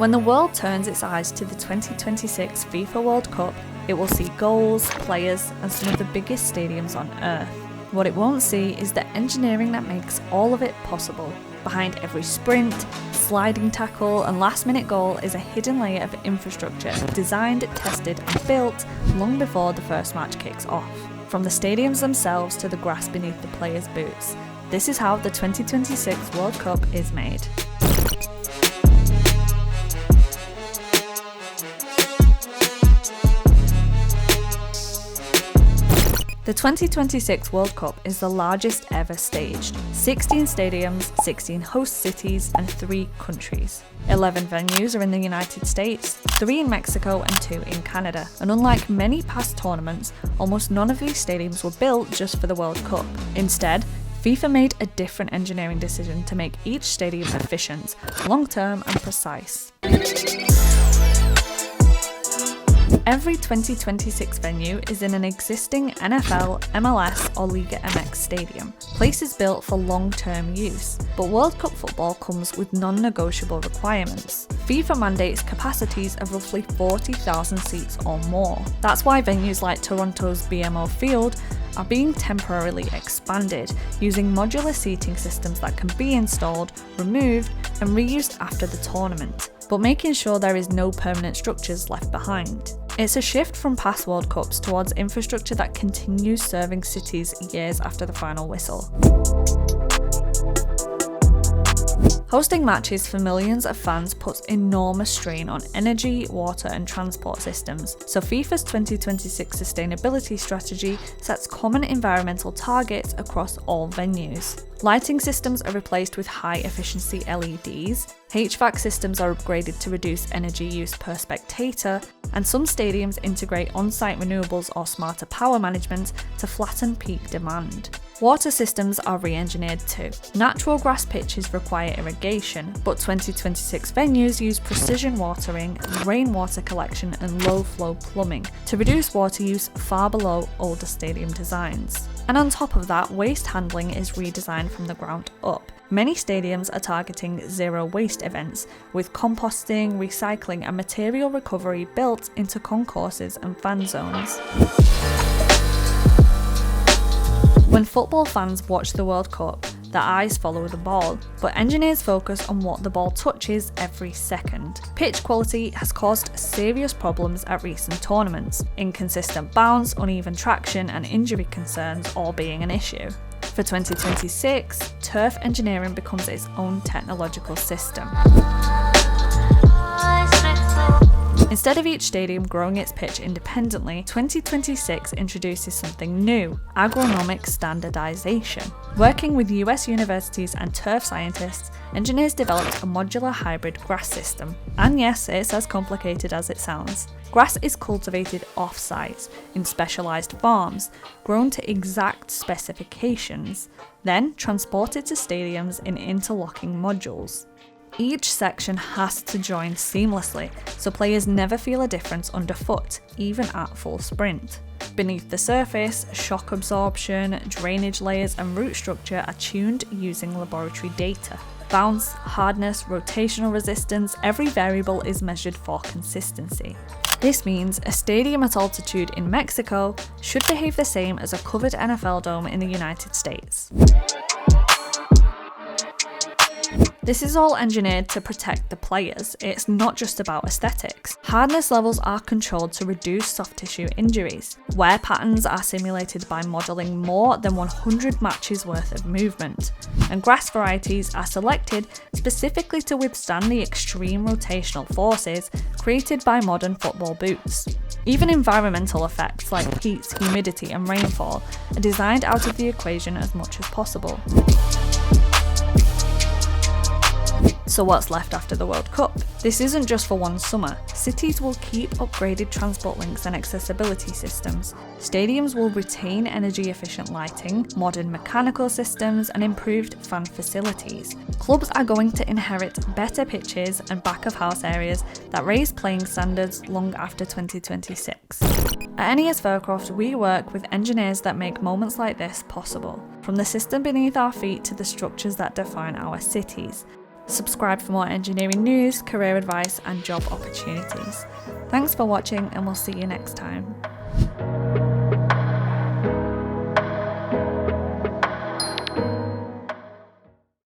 When the world turns its eyes to the 2026 FIFA World Cup, it will see goals, players, and some of the biggest stadiums on earth. What it won't see is the engineering that makes all of it possible. Behind every sprint, sliding tackle, and last-minute goal is a hidden layer of infrastructure designed, tested, and built long before the first match kicks off. From the stadiums themselves to the grass beneath the players' boots, this is how the 2026 World Cup is made. The 2026 World Cup is the largest ever staged. 16 stadiums, 16 host cities, and 3 countries. 11 venues are in the United States, 3 in Mexico and 2 in Canada. And unlike many past tournaments, almost none of these stadiums were built just for the World Cup. Instead, FIFA made a different engineering decision to make each stadium efficient, long-term and precise. Every 2026 venue is in an existing NFL, MLS or Liga MX stadium, places built for long-term use. But World Cup football comes with non-negotiable requirements. FIFA mandates capacities of roughly 40,000 seats or more. That's why venues like Toronto's BMO Field are being temporarily expanded, using modular seating systems that can be installed, removed, and reused after the tournament, but making sure there is no permanent structures left behind. It's a shift from past World Cups towards infrastructure that continues serving cities years after the final whistle. Hosting matches for millions of fans puts enormous strain on energy, water and transport systems, so FIFA's 2026 sustainability strategy sets common environmental targets across all venues. Lighting systems are replaced with high-efficiency LEDs, HVAC systems are upgraded to reduce energy use per spectator, and some stadiums integrate on-site renewables or smarter power management to flatten peak demand. Water systems are re-engineered too. Natural grass pitches require irrigation, but 2026 venues use precision watering, rainwater collection and low-flow plumbing to reduce water use far below older stadium designs. And on top of that, waste handling is redesigned from the ground up. Many stadiums are targeting zero waste events, with composting, recycling and material recovery built into concourses and fan zones. When football fans watch the World Cup, their eyes follow the ball, but engineers focus on what the ball touches every second. Pitch quality has caused serious problems at recent tournaments, inconsistent bounce, uneven traction and injury concerns all being an issue. For 2026, turf engineering becomes its own technological system. Instead of each stadium growing its pitch independently, 2026 introduces something new: agronomic standardization. Working with US universities and turf scientists, engineers developed a modular hybrid grass system. And yes, it's as complicated as it sounds. Grass is cultivated off-site, in specialised farms, grown to exact specifications, then transported to stadiums in interlocking modules. Each section has to join seamlessly, so players never feel a difference underfoot, even at full sprint. Beneath the surface, shock absorption, drainage layers and root structure are tuned using laboratory data. Bounce, hardness, rotational resistance, every variable is measured for consistency. This means a stadium at altitude in Mexico should behave the same as a covered NFL dome in the United States. This is all engineered to protect the players. It's not just about aesthetics. Hardness levels are controlled to reduce soft tissue injuries. Wear patterns are simulated by modelling more than 100 matches worth of movement. And grass varieties are selected specifically to withstand the extreme rotational forces created by modern football boots. Even environmental effects like heat, humidity and rainfall are designed out of the equation as much as possible. So what's left after the World Cup? This isn't just for one summer. Cities will keep upgraded transport links and accessibility systems. Stadiums will retain energy-efficient lighting, modern mechanical systems, and improved fan facilities. Clubs are going to inherit better pitches and back-of-house areas that raise playing standards long after 2026. At NES Fircroft, we work with engineers that make moments like this possible, from the system beneath our feet to the structures that define our cities. Subscribe for more engineering news, career advice, and job opportunities. Thanks for watching, and we'll see you next time.